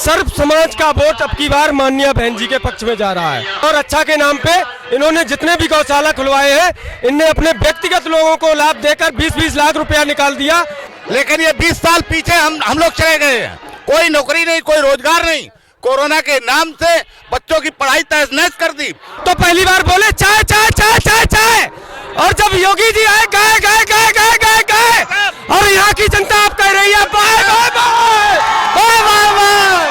सर्व समाज का वोट अब की बार माननीय बहन जी के पक्ष में जा रहा है। और अच्छा के नाम पे इन्होंने जितने भी गौशाला खुलवाए हैं, इनने अपने व्यक्तिगत लोगों को लाभ देकर 20-20 लाख रुपया निकाल दिया। लेकिन ये 20 साल पीछे हम लोग चले गए हैं। कोई नौकरी नहीं, कोई रोजगार नहीं। कोरोना के नाम से बच्चों की पढ़ाई तहस नहस कर दी। तो पहली बार बोले चाय चाय चाय चाय चाय, और जब योगी जी आए गाय गाय गाय गाय गाय गाय, और यहाँ की जनता आप कह रही है bye bye bye bye bye bye.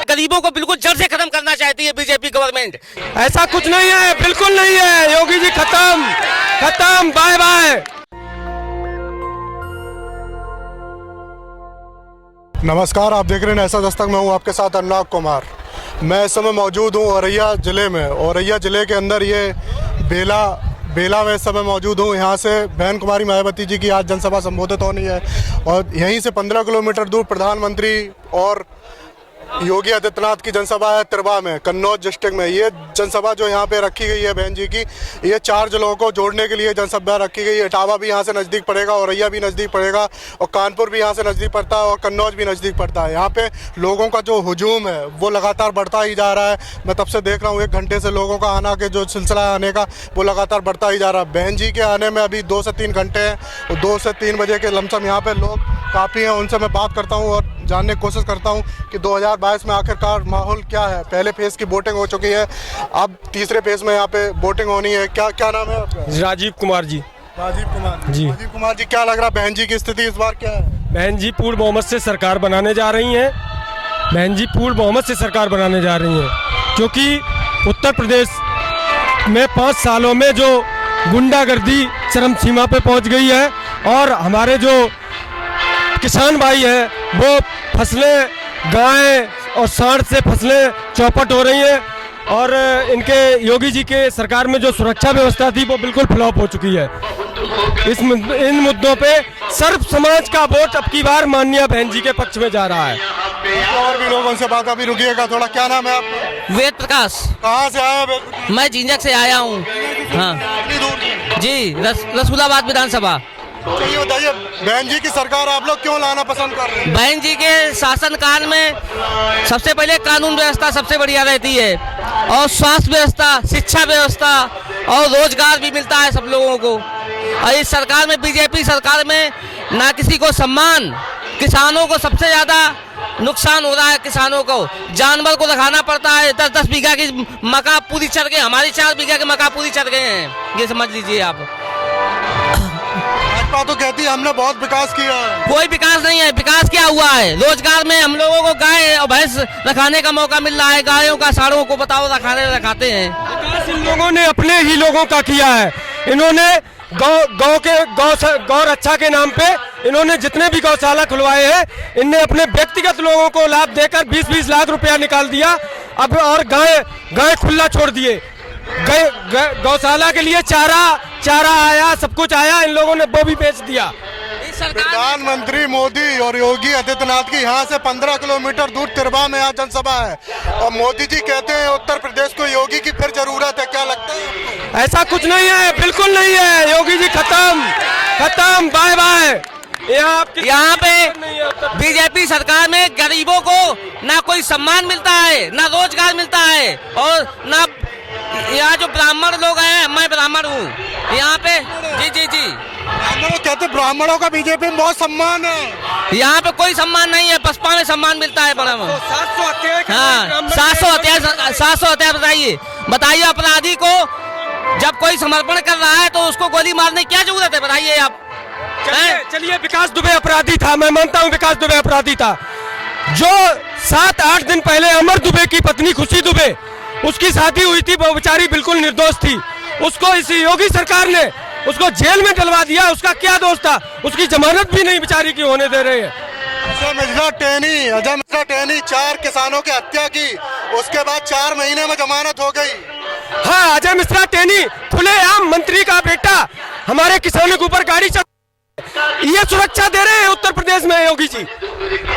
गरीबों को बिल्कुल जड़ से खत्म करना चाहती है बीजेपी गवर्नमेंट। ऐसा कुछ नहीं है, बिल्कुल नहीं है। योगी जी खत्म खत्म, बाय बाय। नमस्कार, आप देख रहे हैं ऐसा दस्तक। मैं हूं आपके साथ अनुराग कुमार। मैं इस समय मौजूद हूं औरैया ज़िले में। औरैया ज़िले के अंदर ये बेला में इस समय मौजूद हूं। यहाँ से बहन कुमारी मायावती जी की आज जनसभा संबोधित होनी है, और यहीं से 15 किलोमीटर दूर प्रधानमंत्री और योगी आदित्यनाथ की जनसभा है तिरवा में, कन्नौज डिस्ट्रिक्ट में। ये जनसभा जो यहाँ पे रखी गई है बहन जी की, ये 4 जिलों को जोड़ने के लिए जनसभा रखी गई है। इटावा भी यहाँ से नज़दीक पड़ेगा, औरैया भी नज़दीक पड़ेगा, और कानपुर भी यहाँ से नज़दीक पड़ता है, और कन्नौज भी नज़दीक पड़ता है। यहाँ पे लोगों का जो हुजूम है वो लगातार बढ़ता ही जा रहा है। मैं तब से देख रहा हूँ 1 घंटे से लोगों का आना के जो सिलसिला है आने का, वो लगातार बढ़ता ही जा रहा है। बहन जी के आने में अभी 2 से 3 घंटे हैं, और 2 से 3 बजे के लमसम यहाँ पे लोग काफ़ी हैं। उनसे मैं बात करता हूँ और जानने की कोशिश करता हूँ कि 2022 में आखिरकार माहौल क्या है। पहले फेज की वोटिंग हो चुकी है, अब तीसरे फेज में यहाँ पे वोटिंग होनी है। क्या नाम है आपका? राजीव कुमार जी। राजीव कुमार जी। राजीव कुमार जी, क्या लग रहा है बहन जी की स्थिति इस बार क्या है? बहन जी पूर्ण बहुमत से सरकार बनाने जा रही हैं। बहन जी पूर्ण बहुमत से सरकार बनाने जा रही हैं, क्योंकि उत्तर प्रदेश में 5 सालों में जो गुंडागर्दी चरम सीमा पे पहुंच गई है, और हमारे जो किसान भाई हैं वो फसलें गाय और सांड से फसलें चौपट हो रही हैं, और इनके योगी जी के सरकार में जो सुरक्षा व्यवस्था थी वो बिल्कुल फ्लॉप हो चुकी है। इन मुद्दों पे सर्व समाज का वोट अब की बार माननीय बहन जी के पक्ष में जा रहा है। और भी लोगों से बात, अभी रुकिएगा थोड़ा। क्या नाम है आपका? वेद प्रकाश। कहाँ से आया है? मैं झिंझक से आया हूँ। हाँ कितनी दूर? जी, रसूलाबाद विधानसभा। तो ये बताइए, बहन जी की सरकार आप लोग क्यों लाना पसंद कर रहे हैं? बहन जी के शासनकाल में सबसे पहले कानून व्यवस्था सबसे बढ़िया रहती है, और स्वास्थ्य व्यवस्था, शिक्षा व्यवस्था, और रोजगार भी मिलता है सब लोगों को। और इस सरकार में, बीजेपी सरकार में, ना किसी को सम्मान, किसानों को सबसे ज़्यादा नुकसान हो रहा है। किसानों को जानवर को रखाना पड़ता है। 10-10 बीघा की मक्का पूरी चढ़ गए, हमारी 4 बीघा के मक्का पूरी चढ़ गए हैं। ये समझ लीजिए आप। भाजपा तो कहती है हमने बहुत विकास किया है। कोई विकास नहीं है। विकास क्या हुआ है? रोजगार में हम लोगों को गाय और भैंस रखाने का मौका मिल रहा है। गायों का, साड़ों को बताओ रखाते हैं। विकास इन लोगों ने अपने ही लोगों का किया है। इन्होंने गौ रक्षा के नाम पे इन्होंने जितने भी गौशाला खुलवाए हैं, इनने अपने व्यक्तिगत लोगों को लाभ देकर 20-20 लाख रुपया निकाल दिया। अब और गाय खुला छोड़ दिए। गौशाला के लिए चारा आया, सब कुछ आया, इन लोगों ने वो भी बेच दिया। प्रधानमंत्री मोदी और योगी आदित्यनाथ की यहाँ से 15 किलोमीटर दूर तिरवा में यहाँ जनसभा है, और मोदी जी कहते हैं उत्तर प्रदेश को योगी की फिर जरूरत है। क्या लगता है आपको? ऐसा कुछ नहीं है, बिल्कुल नहीं है। योगी जी खत्म, बाय बाय। यहाँ पे बीजेपी सरकार में गरीबों को ना कोई सम्मान मिलता है, ना रोजगार मिलता है, और ना यहाँ जो ब्राह्मण लोग हैं, मैं ब्राह्मण हूँ यहाँ पे। जी ब्राह्मणों कहते, ब्राह्मणों का बीजेपी में बहुत सम्मान है। यहाँ पे कोई सम्मान नहीं है। बसपा में सम्मान मिलता है बड़ा। 700 हत्या बताइए अपराधी को जब कोई समर्पण कर रहा है तो उसको गोली मारने की क्या जरूरत है? बताइए आप। चलिए, विकास दुबे अपराधी था, मैं मानता हूँ विकास दुबे अपराधी था। जो 7-8 दिन पहले अमर दुबे की पत्नी खुशी दुबे, उसकी शादी हुई थी, वो बेचारी बिल्कुल निर्दोष थी। उसको इस योगी सरकार ने उसको जेल में डलवा दिया। उसका क्या दोष था? उसकी जमानत भी नहीं बेचारी की होने दे रहे हैं। अजय मिश्रा टेनी 4 किसानों की हत्या की, उसके बाद 4 महीने में जमानत हो गई। हाँ, अजय मिश्रा टेनी खुलेआम मंत्री का बेटा हमारे किसानों के ऊपर गाड़ी चल, ये सुरक्षा दे रहे हैं उत्तर प्रदेश में योगी जी। वो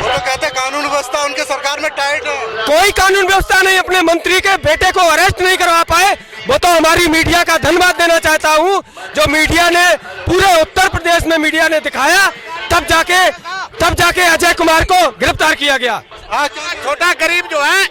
तो कहते कानून व्यवस्था उनके सरकार में टाइट है। कोई कानून व्यवस्था नहीं। अपने मंत्री के बेटे को अरेस्ट नहीं करवा पाए, वो तो हमारी मीडिया का धन्यवाद देना चाहता हूँ, जो मीडिया ने पूरे उत्तर प्रदेश में मीडिया ने दिखाया, तब जाके अजय कुमार को गिरफ्तार किया गया। छोटा गरीब जो है,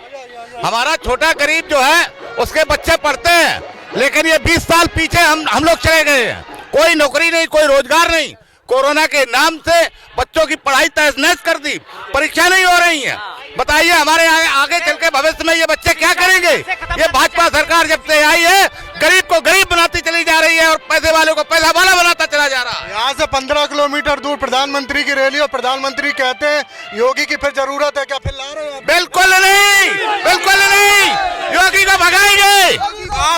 हमारा छोटा गरीब जो है, उसके बच्चे पढ़ते हैं, लेकिन ये 20 साल पीछे हम लोग चले गए हैं। कोई नौकरी नहीं, कोई रोजगार नहीं। कोरोना के नाम से बच्चों की पढ़ाई तहस नहस कर दी, परीक्षा नहीं हो रही है। बताइए हमारे आगे चल के भविष्य में ये बच्चे क्या करेंगे? ये भाजपा सरकार जब से आई है, गरीब को गरीब बनाती चली जा रही है और पैसे वाले को पैसा वाला बनाता चला जा रहा है। यहाँ से 15 किलोमीटर दूर प्रधानमंत्री की रैली और प्रधानमंत्री कहते हैं योगी की फिर जरूरत है क्या? फिर ला रहे हैं? बिल्कुल नहीं, बिल्कुल नहीं। योगी को भगाएंगे,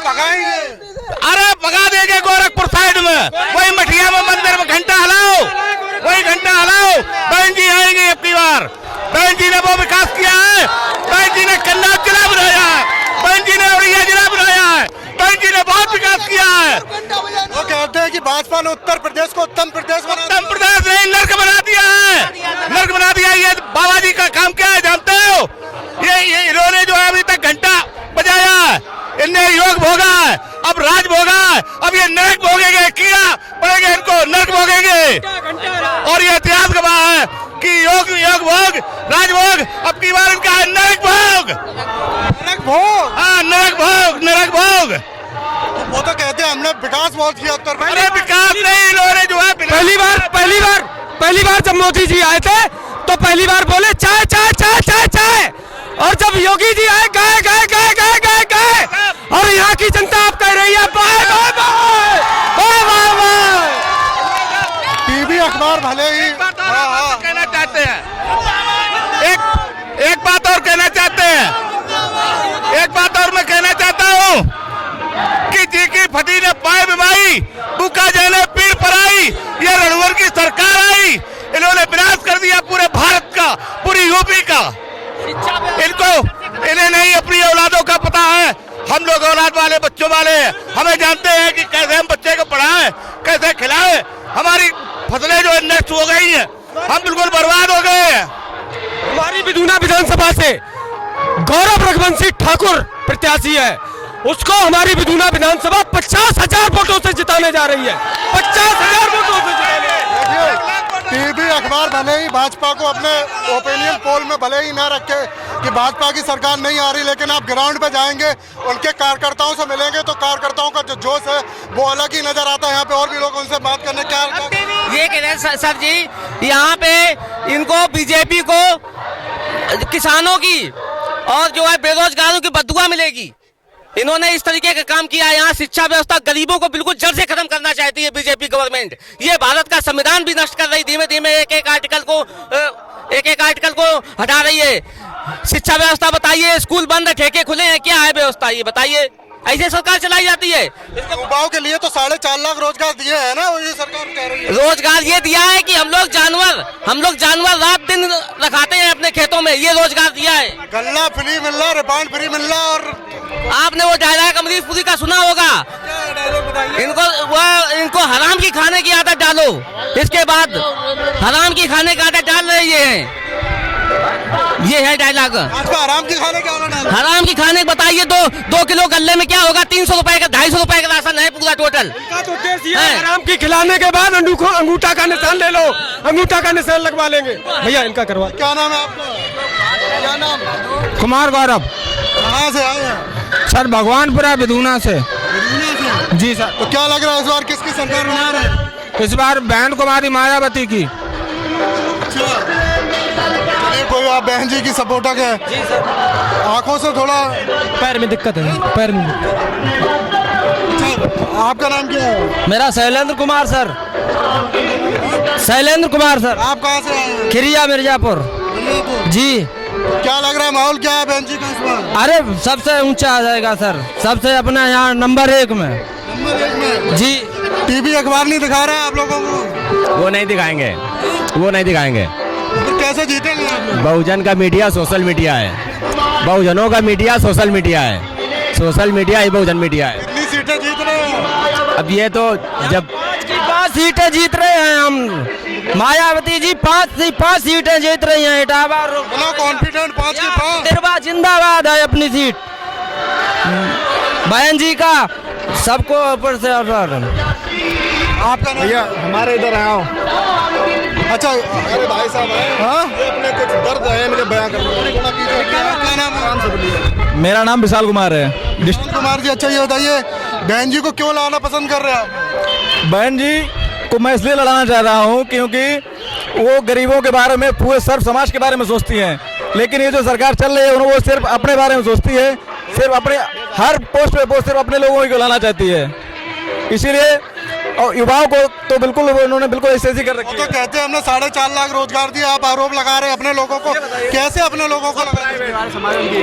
भगाएंगे। अरे भगा देंगे गोरखपुर साइड में, वही मठिया में मंदिर में घंटा हिलाओ, वही घंटा हिलाओ। बहन जी आएंगे अब की बार। बहन जी ने वो विकास किया है, बहन जी ने कन्नौज जिला बनाया है, बहन जी ने औरैया जिला बनाया है, बहन जी ने बहुत विकास किया है। वो कहते हैं कि भाजपा ने उत्तर प्रदेश को उत्तम प्रदेश नहीं, नर्क बना दिया है, नर्क बना दिया। ये बाबा जी का काम क्या है जानते हो? ये इन्होंने जो है अभी तक घंटा बजाया है, इनने योग भोगा है, अब राज भोगा है, अब ये नरक भोगेंगे, कीड़ा पड़ेंगे इनको, नरक भोगेंगे। और ये इतिहास गवाह है कि योग भोग, राज भोग, अब की बार इनका है नरक भोग। हाँ, नरक भोग, नरक भोग। वो तो कहते हैं हमने विकास बहुत किया उत्तर प्रदेश। अरे विकास नहीं, इन्होंने जो है पहली बार जब मोदी जी आए थे तो पहली बार बोले चाय चाय चाय चाय चाय, और जब योगी जी आए गाय गाय गाय गाय गाय गाय, और यहाँ की जनता आप कह रही है bye bye bye bye bye bye. TV अखबार भले ही कहना चाहते हैं, एक बात और कहना चाहते हैं, एक बात और मैं कहना चाहता हूँ कि जी की फटी ने पाए बिमाई, बुका जाने पीर पर आई, ये रणवर की सरकार आई, इन्होंने विनाश कर दिया पूरे भारत का, पूरी यूपी का। इन्हें नहीं अपनी औलादों का पता है। हम लोग औलाद वाले, बच्चों वाले हैं, हमें जानते हैं कि कैसे हम बच्चे को पढ़ाएं, कैसे खिलाएं। हमारी फसलें जो नष्ट हो गई हैं, हम बिल्कुल बर्बाद हो गए हैं। हमारी बिधूना विधानसभा से गौरव रघुवंशी ठाकुर प्रत्याशी है, उसको हमारी बिधूना विधानसभा 50,000 वोटों से जिताने जा रही है, 50,000 वोटों से जिताने। टीवी अखबार भले ही भाजपा को अपने ओपिनियन पोल में भले ही ना रखे कि भाजपा की सरकार नहीं आ रही, लेकिन आप ग्राउंड पे जाएंगे, उनके कार्यकर्ताओं से मिलेंगे तो कार्यकर्ताओं का जो जोश है वो अलग ही नजर आता है। यहाँ पे और भी लोग उनसे बात करने क्या ये कह रहे हैं सर जी, यहाँ पे इनको बीजेपी को किसानों की और जो है बेरोजगारों की बददुआ मिलेगी। इन्होंने इस तरीके का काम किया है। यहाँ शिक्षा व्यवस्था गरीबों को बिल्कुल जड़ से खत्म करना चाहती है बीजेपी गवर्नमेंट। ये भारत का संविधान भी नष्ट कर रही, धीमे धीमे एक एक आर्टिकल को हटा रही है। शिक्षा व्यवस्था बताइए, स्कूल बंद है, ठेके खुले हैं, क्या है व्यवस्था ये बताइए? ऐसे सरकार चलाई जाती है। युवाओं के लिए तो 4.5 लाख रोजगार दिए हैं ना, ये सरकार कह रही है। रोजगार ये दिया है कि हम लोग जानवर रात दिन रखाते हैं अपने खेतों में, ये रोजगार दिया है। गल्ला फ्री मिल रहा, रिफाइंड फ्री मिल रहा। और आपने वो डायलॉग अमरीशपुरी का सुना होगा, इनको हराम की खाने की आदत डालो, इसके बाद हराम की खाने की आदत डाल रही है। ये है डायलॉग। हराम की खाने क्या होना? हराम की खाने बताइए, 2 किलो गल्ले में क्या होगा? 300 रुपए का, 250 रुपए का राशन है पूरा टोटल। तो उद्देश्य है हराम की खिलाने के बाद अंगूठा का निशान ले लो, अंगूठा का निशान लगवा लेंगे। भैया इनका करवा। क्या नाम है आपका? क्या नाम? कुमार गौरव। कहाँ से आए हैं सर? भगवानपुरा बिधूना से। जी सर। तो क्या लग रहा है इस बार किसकी सरकार बना रहे हैं? इस बार बहन कुमारी मायावती की। कोई आप बहन जी की सपोर्टर है? जी सर। आंखों से थोड़ा पैर में दिक्कत है, पैर में। आपका नाम क्या है? मेरा शैलेंद्र कुमार सर। शैलेंद्र कुमार सर। आप कहाँ से आए हैं? खिरिया मिर्जापुर। जी। क्या लग रहा है माहौल क्या है बहन जी का इस बार? अरे सबसे ऊंचा आ जाएगा सर, सबसे अपना यहाँ नंबर 1 में। नंबर 1 में? जी। टीवी अखबार नहीं दिखा रहा है आप लोगों को? वो नहीं दिखाएंगे, वो नहीं दिखाएंगे। तो कैसे जीतेंगे आप लोग? बहुजन का मीडिया सोशल मीडिया है, बहुजनों का मीडिया सोशल मीडिया है, सोशल मीडिया ही बहुजन मीडिया है। कितनी सीटें जीत रहे हैं? अब ये तो जब 5 सीटें जीत रहे हैं हम। मायावती जी 5 सीटें जीत रही हैं। इटावा कॉन्फिडेंट 5 की 5 जिंदाबाद है अपनी सीट। बहन जी का सबको ऊपर से ऊपर। आपका नाम? भैया हमारे इधर आओ। अच्छा, अरे भाई साहब हाँ, अपने कुछ दर्द है मुझे बयां करना। क्या नाम है? मेरा नाम विशाल कुमार है। विशाल कुमार जी, अच्छा ये बताइए बहन जी को क्यों लाना पसंद कर रहे हैं आप? बहन जी को मैं इसलिए लड़ाना चाह रहा हूँ क्योंकि वो गरीबों के बारे में, पूरे सर्व समाज के बारे में सोचती हैं, लेकिन ये जो सरकार चल रही है वो सिर्फ अपने बारे में सोचती है, सिर्फ अपने हर पोस्ट पे सिर्फ अपने लोगों को लाना चाहती है। इसीलिए और युवाओं को तो बिल्कुल उन्होंने बिल्कुल ऐसे कर रखी तो कहते हैं हमने 4.5 लाख रोजगार दिया, आप आरोप लगा रहे हैं अपने लोगों को। कैसे अपने लोगों को लगा रहे हैं?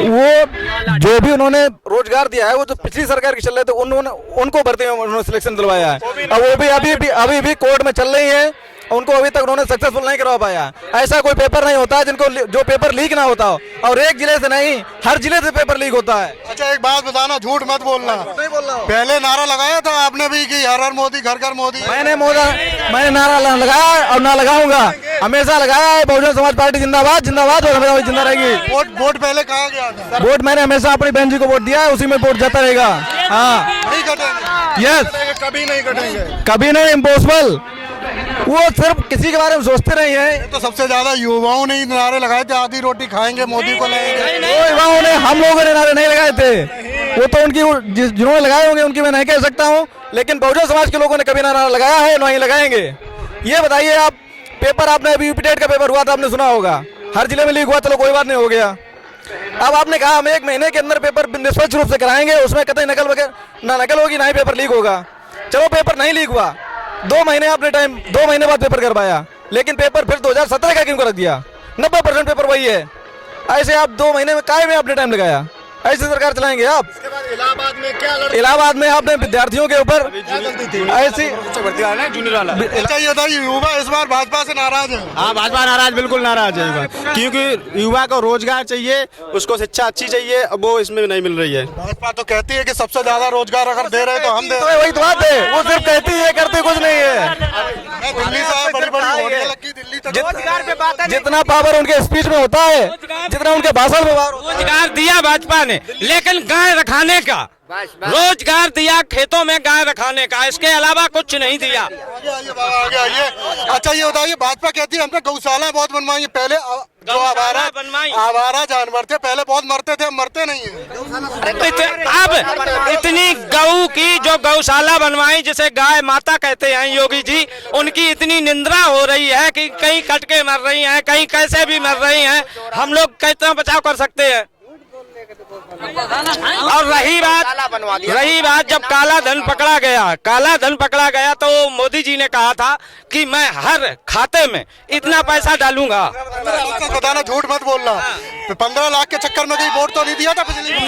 वो जो भी उन्होंने रोजगार दिया है वो तो पिछली सरकार की चल रहे थे, उन्होंने उनको भर्ती में उन्होंने सिलेक्शन दिलवाया है, और वो भी अभी भी कोर्ट में चल रही है, उनको अभी तक उन्होंने सक्सेसफुल नहीं करवा पाया। ऐसा कोई पेपर नहीं होता जिनको जो पेपर लीक ना होता हो, और एक जिले से नहीं हर जिले से पेपर लीक होता है। अच्छा एक बात बताना, झूठ मत बोलना। पहले नारा लगाया था आपने भी कि हर हर मोदी घर घर मोदी। मैंने नारा लगाया और ना लगाऊंगा, हमेशा लगाया है। बहुजन समाज पार्टी जिंदाबाद जिंदाबाद और हमेशा जिंदा रहेगी। वोट पहले कहाँ गया था? वोट मैंने हमेशा अपनी बहन जी को वोट दिया है, उसी में वोट जाता रहेगा। हाँ नहीं कटेंगे? यस, कभी नहीं कटेंगे। कभी नहीं, इम्पॉसिबल। वो सिर्फ किसी के बारे में सोचते नहीं है। तो सबसे ज्यादा युवाओं ने नारे लगाए थे, आधी रोटी खाएंगे मोदी को लाएंगे। युवाओं ने, हम लोगों ने नारे नहीं लगाए थे, वो तो उनकी जिन्होंने लगाए होंगे उनकी मैं नहीं कह सकता हूँ, लेकिन बहुजन समाज के लोगों ने कभी नारा लगाया है ना ही लगाएंगे। ये बताइए आप, पेपर आपने अभी यूपीटेट का पेपर हुआ था, आपने सुना होगा, हर जिले में लीक हुआ, चलो कोई बात नहीं, हो गया। अब आपने कहा हम 1 महीने के अंदर पेपर निष्पक्ष रूप से कराएंगे, उसमें कतई नकल वगैरह ना नकल होगी ना ही पेपर लीक होगा। चलो पेपर नहीं लीक हुआ, 2 महीने आपने टाइम, 2 महीने बाद पेपर करवाया, लेकिन पेपर फिर 2017 का क्यों कर दिया? 90% पेपर वही है। ऐसे आप 2 महीने में काय में आपने टाइम लगाया? ऐसे सरकार चलाएंगे आप? इलाहाबाद में क्या इलाहाबाद में आपने विद्यार्थियों के ऊपर ऐसी। अच्छा ये बताइए, युवा इस बार भाजपा से नाराज है? हाँ, भाजपा नाराज, बिल्कुल नाराज है युवा, क्योंकि युवा को रोजगार चाहिए, उसको शिक्षा अच्छी चाहिए, अब वो इसमें नहीं मिल रही है। भाजपा तो कहती है कि सबसे ज्यादा रोजगार अगर दे रहे हैं तो हम दे। वही तो बात है, वो सिर्फ कहती है, करते कुछ नहीं है। दिल्ली से बड़ी बड़ी होटलें लगी, दिल्ली तक रोजगार पे बात है, जितना पावर उनके स्पीच में होता है, जितना उनके भाषण में रोजगार दिया भाजपा ने, लेकिन गाय रखाने का रोजगार दिया, खेतों में गाय रखाने का, इसके अलावा कुछ नहीं दिया। आगे आइए बाबा, आगे आइए। अच्छा ये बताइए, भाजपा कहती है हमने गौशाला बहुत बनवाई है। पहले जो आवारा जानवर थे पहले बहुत मरते थे, अब मरते नहीं है। अब इतनी गऊ की जो गौशाला बनवाई, जिसे गाय माता कहते हैं योगी जी, उनकी इतनी निंदा हो रही है कि कहीं कट के मर रही हैं, कहीं कैसे भी मर रही हैं। हम लोग कैसे बचाव कर सकते हैं? और रही बात जब काला धन पकड़ा गया तो मोदी जी ने कहा था कि मैं हर खाते में इतना पैसा डालूंगा। बताना, झूठ मत बोलना। 15 लाख के चक्कर में कहीं वोट तो नहीं दिया था पिछली बार?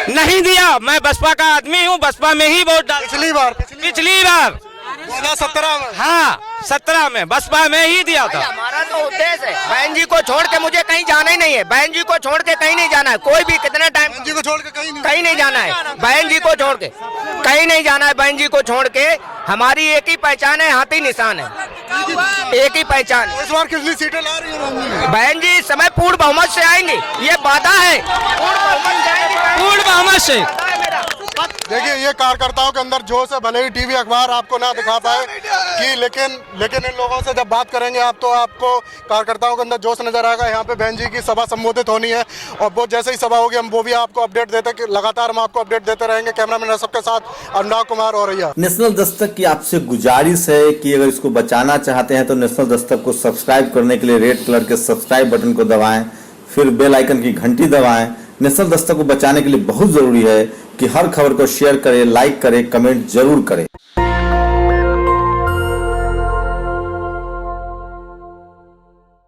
नहीं दिया। मैं बसपा का आदमी हूँ, बसपा में ही वोट डाल। पिछली बार 2017 में, हाँ 17 में बसपा में ही दिया था। हमारा तो उद्देश्य है, बहन जी को छोड़ के मुझे कहीं जाना ही नहीं है। बहन जी को छोड़ के कहीं नहीं जाना है, कोई भी कितने टाइम। बहन जी को छोड़ के कहीं नहीं जाना है, बहन जी को छोड़ के कहीं नहीं जाना है। बहन जी को छोड़ के हमारी एक ही पहचान है, हाथी निशान है, एक ही पहचान। इस बार कितनी सीटें ला रही है बहन जी? इस समय पूर्ण बहुमत से आएंगे, ये वादा है, पूर्ण बहुमत से। देखिए ये कार्यकर्ताओं के अंदर जोश है, भले ही टीवी अखबार आपको ना दिखा पाए कि लेकिन इन लोगों से जब बात करेंगे आप तो आपको कार्यकर्ताओं के अंदर जोश नजर आएगा। यहाँ पे बहन जी की सभा संबोधित होनी है और वो जैसे ही सभा होगी हम वो भी आपको अपडेट देते कि लगातार हम आपको अपडेट देते रहेंगे। कैमरामैन सबके साथ अनुराग कुमार औरैया। नेशनल दस्तक की आपसे गुजारिश है कि अगर इसको बचाना चाहते हैं तो नेशनल दस्तक को सब्सक्राइब करने के लिए रेड कलर के सब्सक्राइब बटन को दबाएं, फिर बेल आइकन की घंटी दबाएं। नेशनल दस्तक को बचाने के लिए बहुत जरूरी है कि हर खबर को शेयर करें, लाइक करें, कमेंट जरूर करें।